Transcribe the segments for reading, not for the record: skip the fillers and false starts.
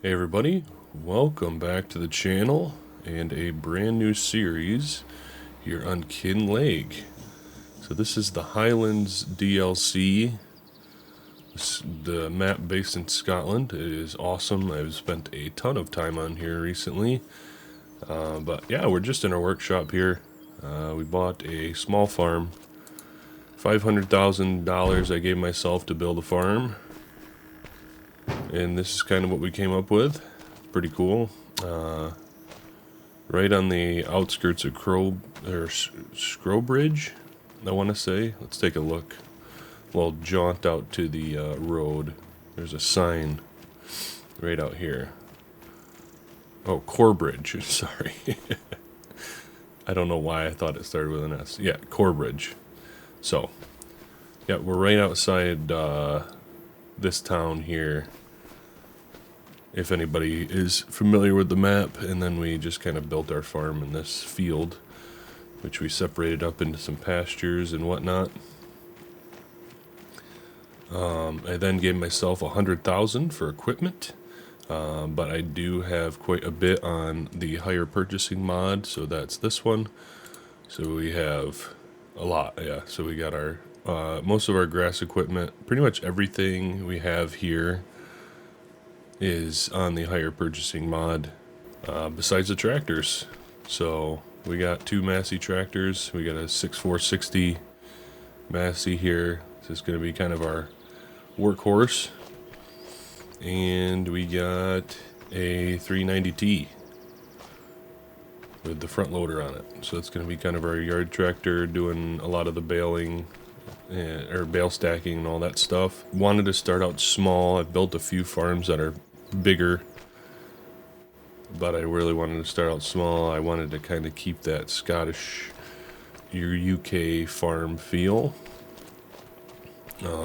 Hey everybody, welcome back to the channel and a brand new series here on Kin Lake. So this is the Highlands DLC. The map based in Scotland. It is awesome. I've spent a ton of time on here recently. But yeah, we're just in our workshop here. We bought a small farm. $500,000 I gave myself to build a farm. And this is kind of what we came up with. Pretty cool. Right on the outskirts of Corgbridge, I want to say. Let's take a look. We'll jaunt out to the road. There's a sign right out here. Oh, Corgbridge. Sorry. I don't know why I thought it started with an S. Yeah, Corgbridge. So, yeah, we're right outside this town here. If anybody is familiar with the map, and then we just kind of built our farm in this field, which we separated up into some pastures and whatnot. I then gave myself $100,000 for equipment, but I do have quite a bit on the hire purchasing mod, so that's this one. So we have a lot, yeah. So we got our most of our grass equipment, pretty much everything we have here is on the hire purchasing mod, besides the tractors. So we got two Massey tractors. We got a 6460 Massey here. This is going to be kind of our workhorse. And we got a 390T with the front loader on it. So it's going to be kind of our yard tractor doing a lot of the baling, or bale stacking and all that stuff. Wanted to start out small. I've built a few farms that are bigger, but I really wanted to start out small. I wanted to kind of keep that Scottish, your UK farm feel.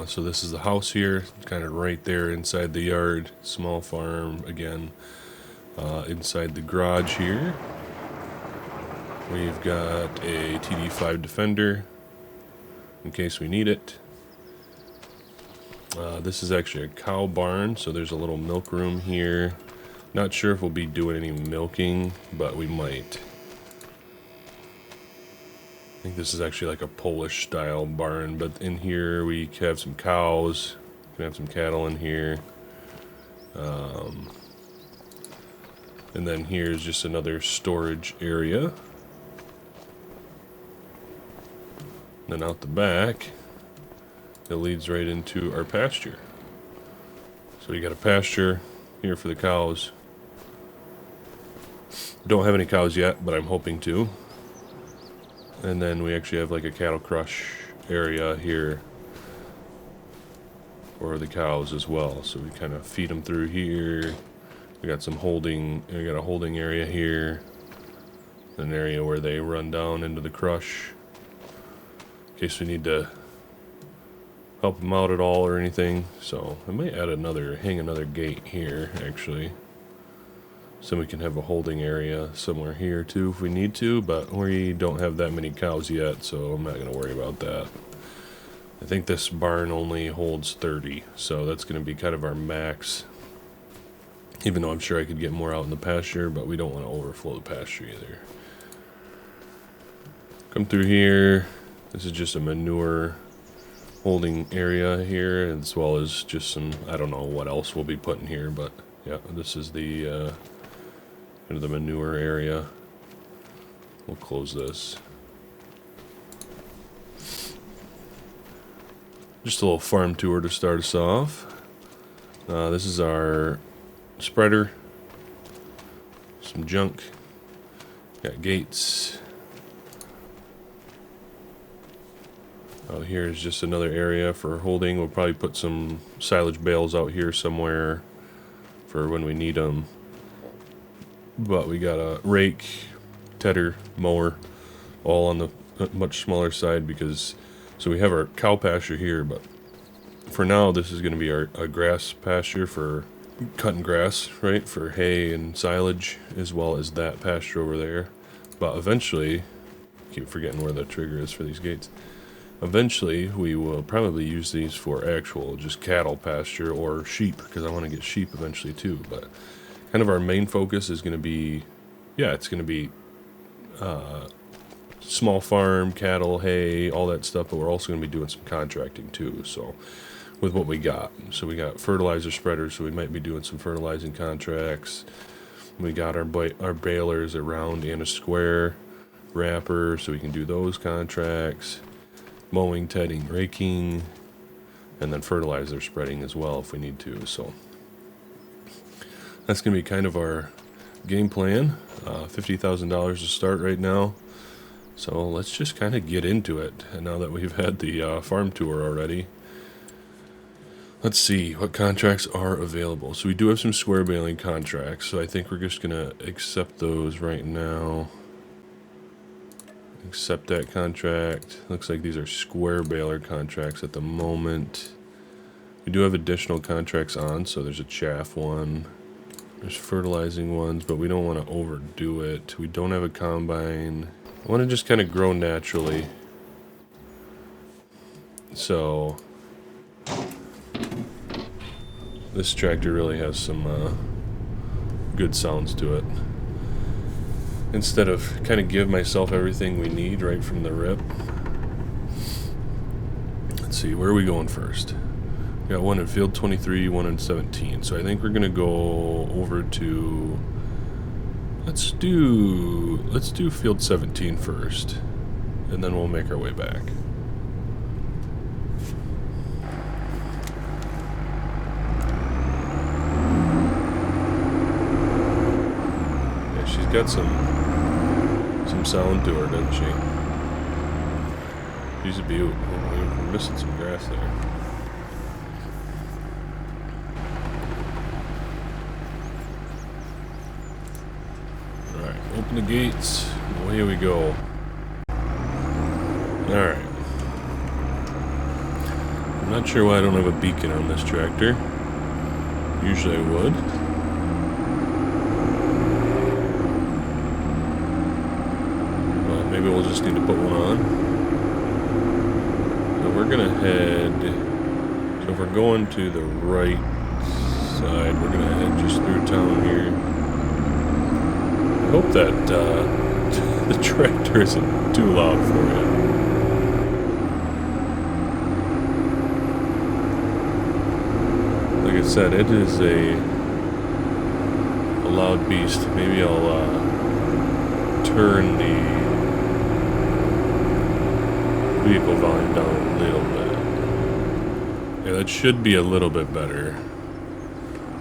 So this is the house here, kind of right there inside the yard. Small farm again. Inside the garage here, we've got a TD5 Defender in case we need it. This is actually a cow barn, so there's a little milk room here. Not sure if we'll be doing any milking, but we might. I think this is actually like a Polish style barn, but in here we have some cows. We have some cattle in here. And then here's just another storage area. Then out the back, it leads right into our pasture. So you got a pasture here for the cows. Don't have any cows yet, but I'm hoping to. And then we actually have like a cattle crush area here for the cows as well. So we kind of feed them through here. We got some holding, we got a holding area here. An area where they run down into the crush. In case we need to help them out at all or anything. So I might add hang another gate here actually, so we can have a holding area somewhere here too if we need to, but we don't have that many cows yet, so I'm not going to worry about that. I think this barn only holds 30, so that's going to be kind of our max, even though I'm sure I could get more out in the pasture, but we don't want to overflow the pasture either. Come through here. This is just a manure holding area here, as well as just some, I don't know what else we'll be putting here, but yeah, this is the kind of the manure area. We'll close this. Just a little farm tour to start us off. This is our spreader. Some junk. Got gates. Out here is just another area for holding. We'll probably put some silage bales out here somewhere for when we need them. But we got a rake, tedder, mower, all on the much smaller side because, so we have our cow pasture here, but for now this is going to be our grass pasture for cutting grass, right, for hay and silage, as well as that pasture over there. But eventually, I keep forgetting where the trigger is for these gates. Eventually, we will probably use these for actual just cattle pasture or sheep, because I want to get sheep eventually too. But kind of our main focus is going to be, yeah, it's going to be small farm, cattle, hay, all that stuff, but we're also going to be doing some contracting too, so with what we got. So we got fertilizer spreaders, so we might be doing some fertilizing contracts. We got our balers around in a square wrapper, so we can do those contracts. Mowing, tedding, raking, and then fertilizer spreading as well if we need to. So that's going to be kind of our game plan. $50,000 to start right now. So let's just kind of get into it. And now that we've had the farm tour already, let's see what contracts are available. So we do have some square baling contracts, so I think we're just going to accept those right now. Accept that contract. Looks like these are square baler contracts at the moment. We do have additional contracts on, so there's a chaff one. There's fertilizing ones, but we don't want to overdo it. We don't have a combine. I want to just kind of grow naturally. So this tractor really has some good sounds to it. Instead of kind of give myself everything we need right from the rip. Let's see, where are we going first? We got one in field 23, one in 17. So I think we're gonna go over to, let's do field 17 first, and then we'll make our way back. Yeah, she's got some sound to her, doesn't she? She's a beaut. Oh, we're missing some grass there. Alright, open the gates. Away we go. Alright. I'm not sure why I don't have a beacon on this tractor. Usually I would. Maybe we'll just need to put one on. So we're gonna head, so if we're going to the right side, we're gonna head just through town here. I hope that the tractor isn't too loud for you. Like I said, it is a loud beast. Maybe I'll turn the vehicle volume down a little bit. Yeah, that should be a little bit better.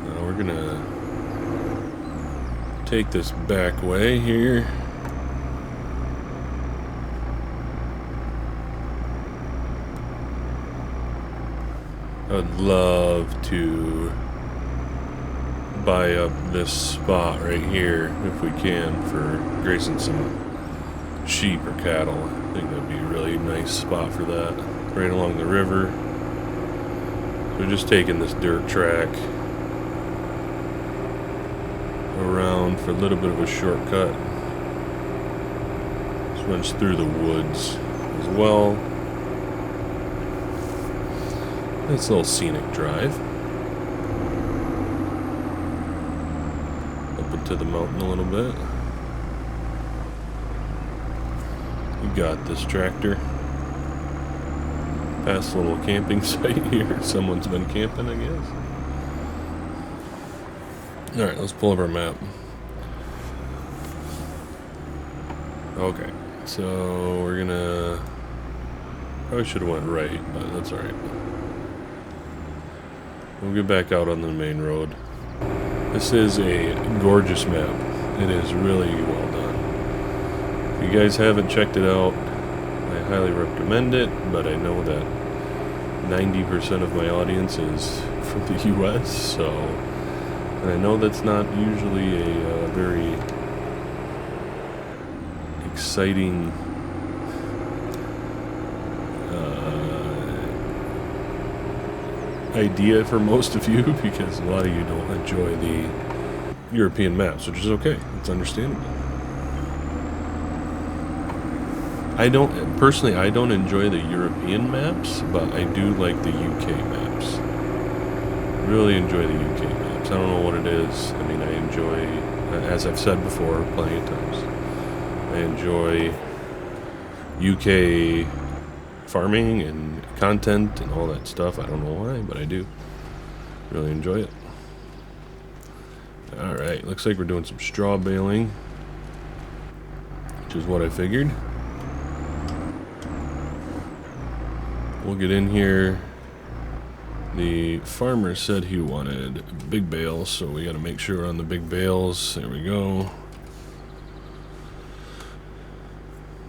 Now we're gonna take this back way here. I would love to buy up this spot right here if we can for grazing some sheep or cattle. I think that'd be a really nice spot for that. Right along the river. So we're just taking this dirt track around for a little bit of a shortcut. Just runs through the woods as well. Nice little scenic drive. Up into the mountain a little bit. We got this tractor. Past a little camping site here. Someone's been camping, I guess. Alright, let's pull up our map. Okay, so we're gonna... Probably should have went right, but that's alright. We'll get back out on the main road. This is a gorgeous map. It is really well done. If you guys haven't checked it out, I highly recommend it, but I know that 90% of my audience is from the US, so, and I know that's not usually a very exciting idea for most of you, because a lot of you don't enjoy the European maps, which is okay. It's understandable. I don't enjoy the European maps, but I do like the UK maps. Really enjoy the UK maps. I don't know what it is. I mean, I enjoy, as I've said before plenty of times, I enjoy UK farming and content and all that stuff. I don't know why, but I do. Really enjoy it. Alright, looks like we're doing some straw baling, which is what I figured. We'll get in here. The farmer said he wanted big bales, so we got to make sure we're on the big bales. There we go.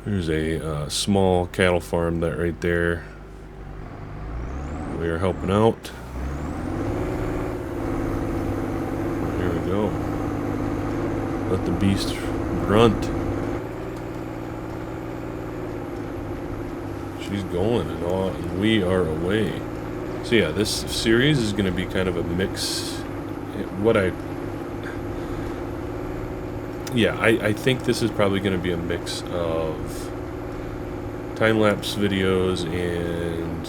There's a small cattle farm that right there. We are helping out. There we go. Let the beast grunt. She's going and we are away. So yeah, this series is going to be kind of a mix. I think this is probably going to be a mix of time-lapse videos and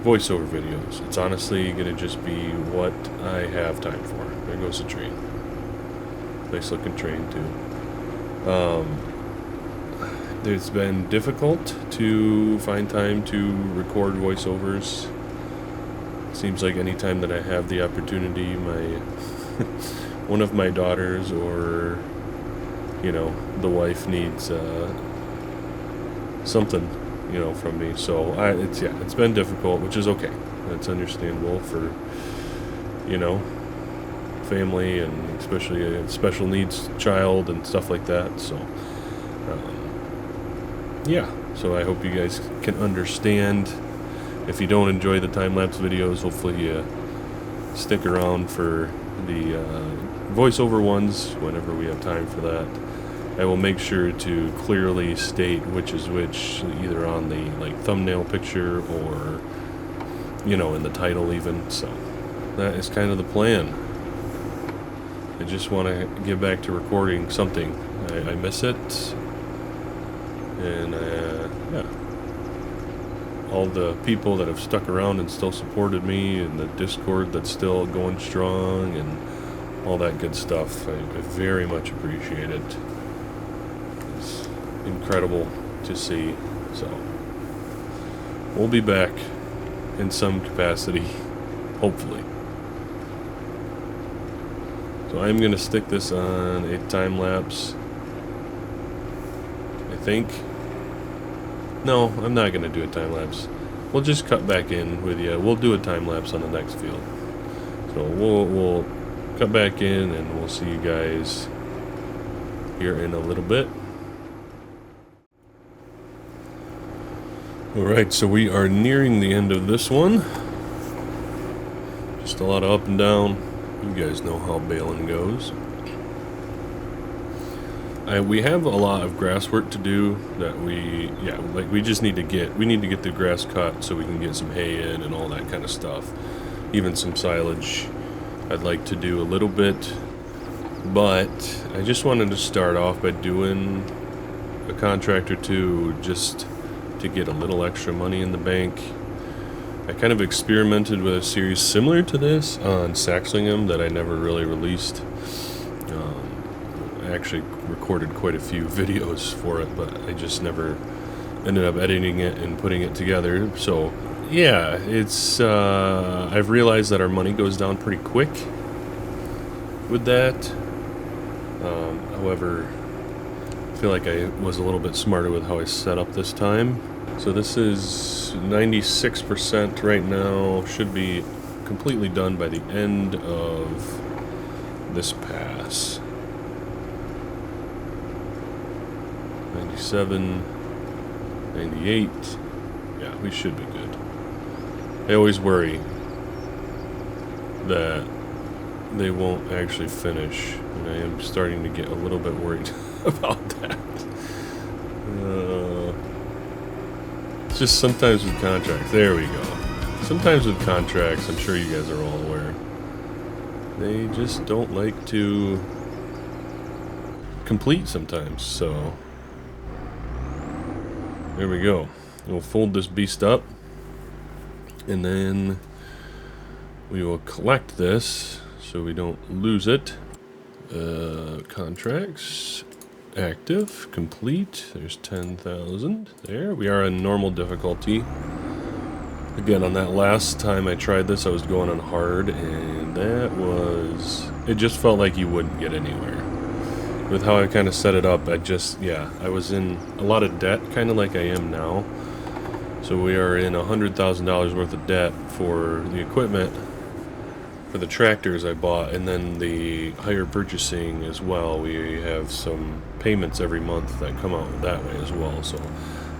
voiceover videos. It's honestly going to just be what I have time for. There goes the train. Nice looking train too. It's been difficult to find time to record voiceovers. Seems like any time that I have the opportunity, my one of my daughters or the wife needs something from me. So it's been difficult, which is okay. That's understandable for family and especially a special needs child and stuff like that. So so I hope you guys can understand. If you don't enjoy the time-lapse videos, hopefully you stick around for the voiceover ones whenever we have time for that. I will make sure to clearly state which is which, either on the thumbnail picture or in the title even. So that is kind of the plan. I just want to get back to recording something. I miss it, and all the people that have stuck around and still supported me, and the Discord that's still going strong, and all that good stuff. I very much appreciate it. It's incredible to see. So we'll be back in some capacity, hopefully. So I'm going to stick this on a time lapse, I think. No, I'm not going to do a time-lapse. We'll just cut back in with you. We'll do a time-lapse on the next field. So we'll cut back in and we'll see you guys here in a little bit. Alright, so we are nearing the end of this one. Just a lot of up and down. You guys know how baling goes. We have a lot of grass work to do that we just need to get the grass cut so we can get some hay in and all that kind of stuff. Even some silage I'd like to do a little bit, but I just wanted to start off by doing a contract or two just to get a little extra money in the bank. I kind of experimented with a series similar to this on Saxlingham that I never really released. I actually recorded quite a few videos for it, but I just never ended up editing it and putting it together. So yeah, it's I've realized that our money goes down pretty quick with that. However, I feel like I was a little bit smarter with how I set up this time. So this is 96% right now. Should be completely done by the end of this pass. 97, 98. Yeah, we should be good. I always worry that they won't actually finish, and I am starting to get a little bit worried about that. It's just sometimes with contracts. There we go. Sometimes with contracts, I'm sure you guys are all aware, they just don't like to complete sometimes, so there we go. We'll fold this beast up, and then we will collect this so we don't lose it. Contracts. Active. Complete. There's 10,000. There. We are on normal difficulty. Again, on that last time I tried this, I was going on hard, and that was... It just felt like you wouldn't get anywhere. With how I kind of set it up, I was in a lot of debt, kind of like I am now. So we are in $100,000 worth of debt for the equipment, for the tractors I bought, and then the hire purchasing as well. We have some payments every month that come out that way as well. So,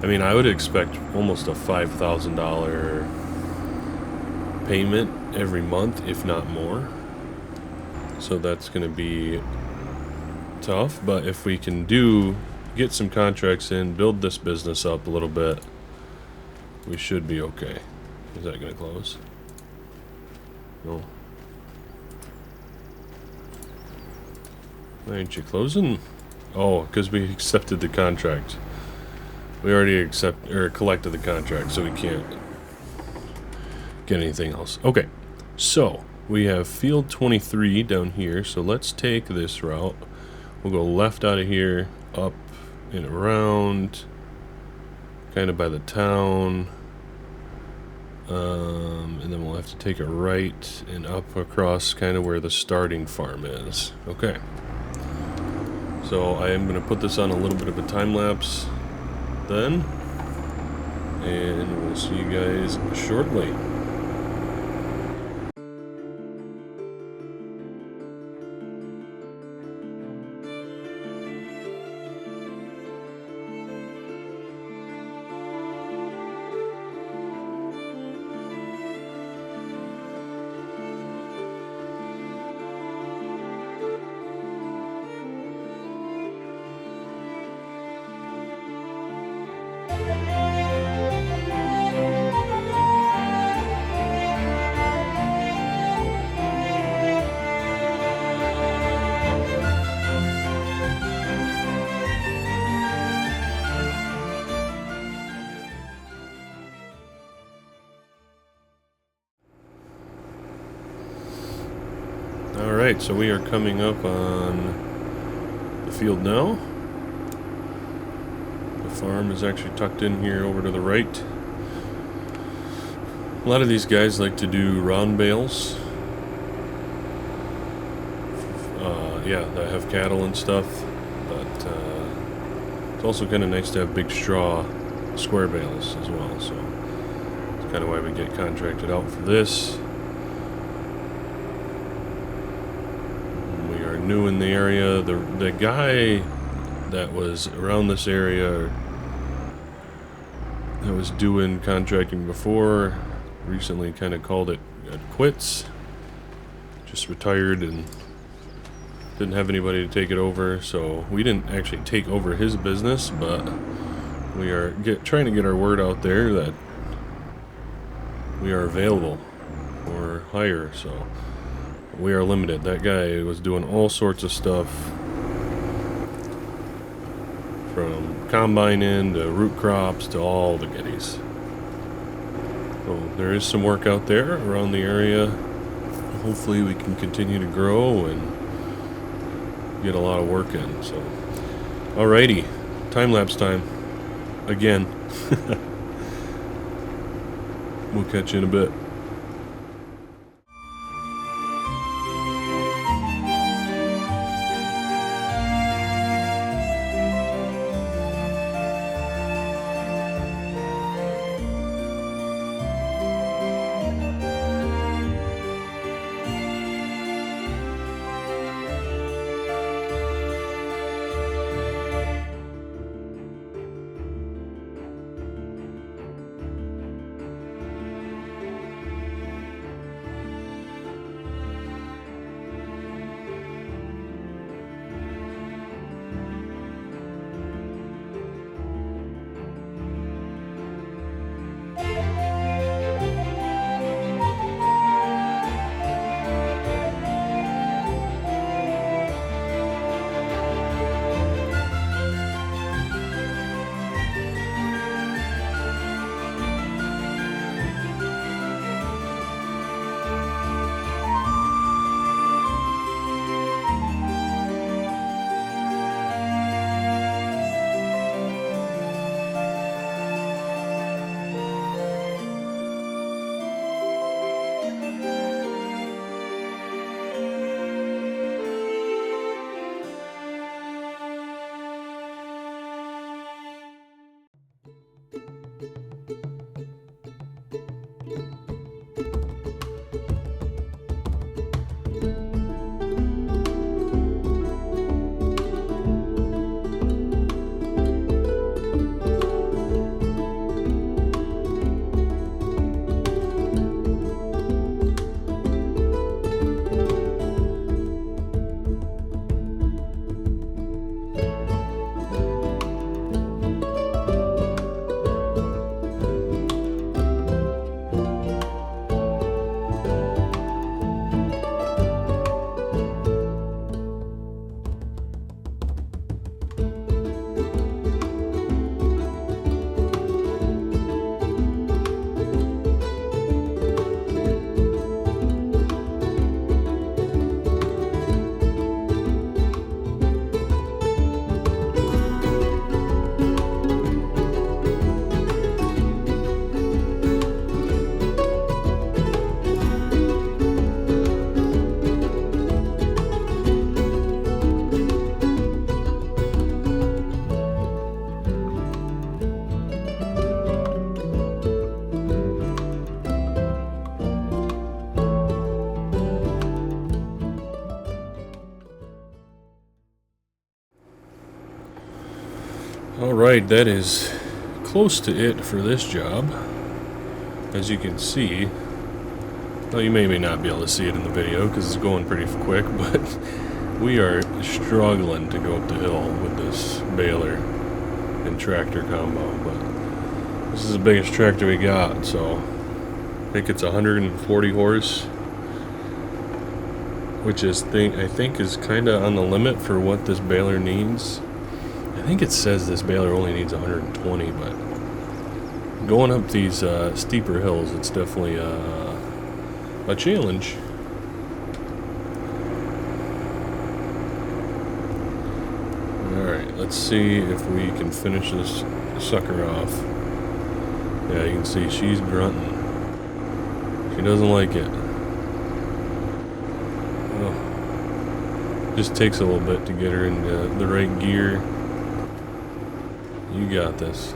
I mean, I would expect almost a $5,000 payment every month, if not more. So that's going to be tough, but if we can get some contracts in, build this business up a little bit, we should be okay. Is that going to close? No. Why aren't you closing? Oh, because we accepted the contract. We already collected the contract, so we can't get anything else. Okay, so we have field 23 down here, so let's take this route. We'll go left out of here, up and around, kind of by the town, and then we'll have to take it right and up across kind of where the starting farm is. Okay. So I am going to put this on a little bit of a time lapse then, and we'll see you guys shortly. Alright, so we are coming up on the field now. The farm is actually tucked in here over to the right. A lot of these guys like to do round bales. That have cattle and stuff, but it's also kind of nice to have big straw square bales as well, so that's kind of why we get contracted out for this. We are new in the area. The guy that was around this area that was doing contracting before recently kind of called it quits, just retired and didn't have anybody to take it over, so we didn't actually take over his business, but we are trying to get our word out there that we are available for hire, so we are limited. That guy was doing all sorts of stuff, from combining to root crops to all the goodies. So there is some work out there around the area. Hopefully we can continue to grow and get a lot of work in. So, alrighty, time-lapse time again. We'll catch you in a bit. Alright, that is close to it for this job. As you can see, well, you may not be able to see it in the video because it's going pretty quick, but we are struggling to go up the hill with this baler and tractor combo. But this is the biggest tractor we got, so I think it's 140 horse, which is I think is kind of on the limit for what this baler needs. I think it says this baler only needs 120, but going up these steeper hills, it's definitely a challenge. Alright, let's see if we can finish this sucker off. Yeah, you can see she's grunting. She doesn't like it. Oh. Just takes a little bit to get her into the right gear. You got this.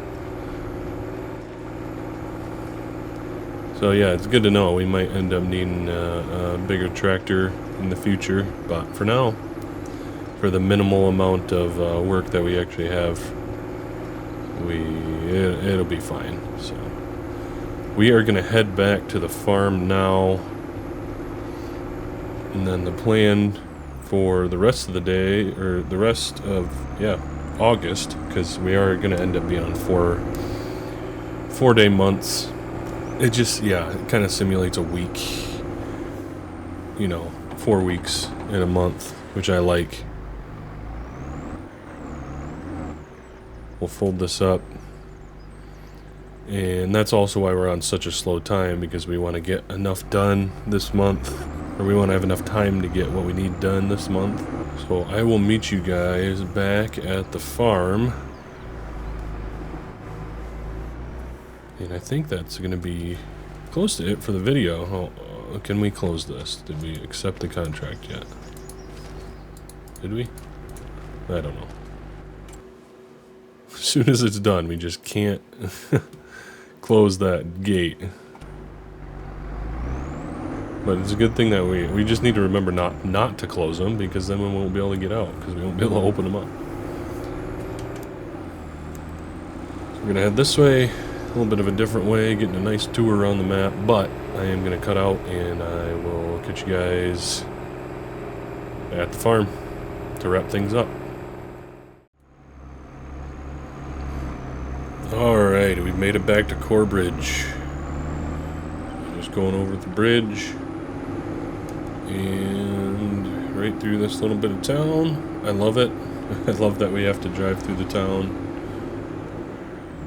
So yeah, it's good to know. We might end up needing a bigger tractor in the future, but for now, for the minimal amount of work that we actually have, it'll be fine. So we are gonna head back to the farm now, and then the plan for the rest of the day, or the rest of August, because we are gonna end up being on 4-day months. It just, it kind of simulates a week, 4 weeks in a month, which I like. We'll fold this up, and that's also why we're on such a slow time, because we want to get enough done this month, or we want to have enough time to get what we need done this month. So I will meet you guys back at the farm. And I think that's going to be close to it for the video. Oh, can we close this? Did we accept the contract yet? Did we? I don't know. As soon as it's done, we just can't close that gate. But it's a good thing that we just need to remember not to close them, because then we won't be able to get out, because we won't be able to open them up. So we're going to head this way. A little bit of a different way, getting a nice tour around the map, but I am going to cut out, and I will catch you guys at the farm to wrap things up. Alright, we've made it back to Corgbridge. Just going over the bridge, and right through this little bit of town. I love it. I love that we have to drive through the town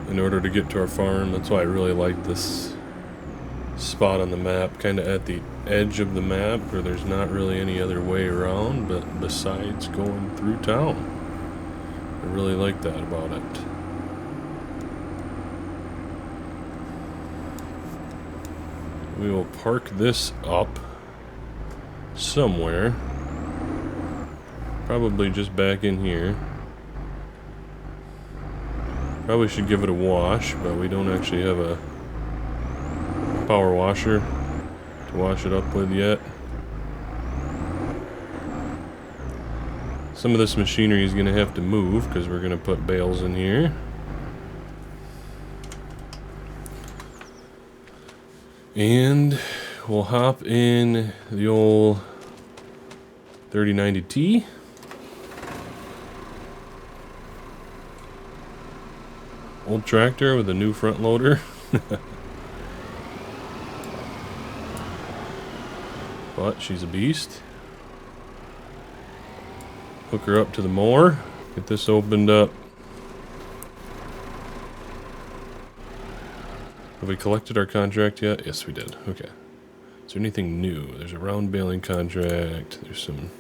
in order to get to our farm. That's why I really like this spot on the map, kind of at the edge of the map, where there's not really any other way around but besides going through town. I really like that about it. We will park this up somewhere, probably just back in here. Probably should give it a wash, but we don't actually have a power washer to wash it up with yet. Some of this machinery is going to have to move, because we're going to put bales in here. And we'll hop in the old 3090T. Old tractor with a new front loader. But she's a beast. Hook her up to the mower. Get this opened up. Have we collected our contract yet? Yes, we did. Okay. Is there anything new? There's a round baling contract. There's some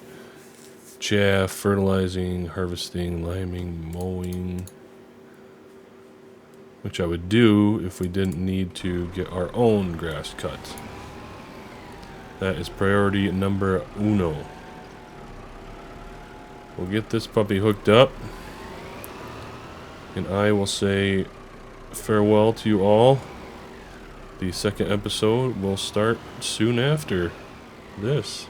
chaff, fertilizing, harvesting, liming, mowing. Which I would do if we didn't need to get our own grass cut. That is priority number uno. We'll get this puppy hooked up, and I will say farewell to you all. The second episode will start soon after this.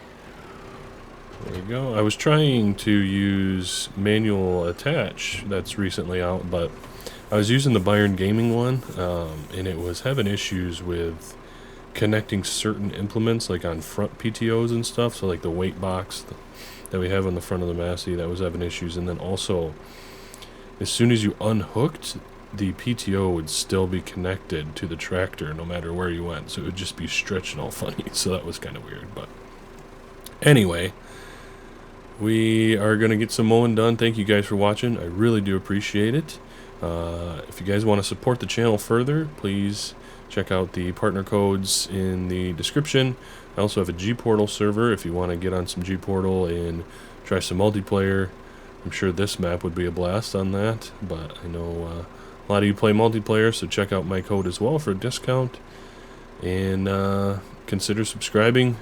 There you go. I was trying to use manual attach that's recently out, but I was using the Byron Gaming one, and it was having issues with connecting certain implements, like on front PTOs and stuff. So like the weight box that we have on the front of the Massey, that was having issues. And then also, as soon as you unhooked, the PTO would still be connected to the tractor no matter where you went. So it would just be stretching all funny. So that was kind of weird. But anyway, we are going to get some mowing done. Thank you guys for watching. I really do appreciate it. If you guys want to support the channel further, please check out the partner codes in the description. I also have a G-Portal server if you want to get on some G-Portal and try some multiplayer. I'm sure this map would be a blast on that, but I know a lot of you play multiplayer, so check out my code as well for a discount. And consider subscribing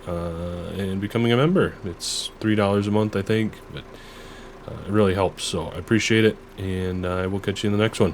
and becoming a member. It's $3 a month, I think, but it really helps, so I appreciate it, and I will catch you in the next one.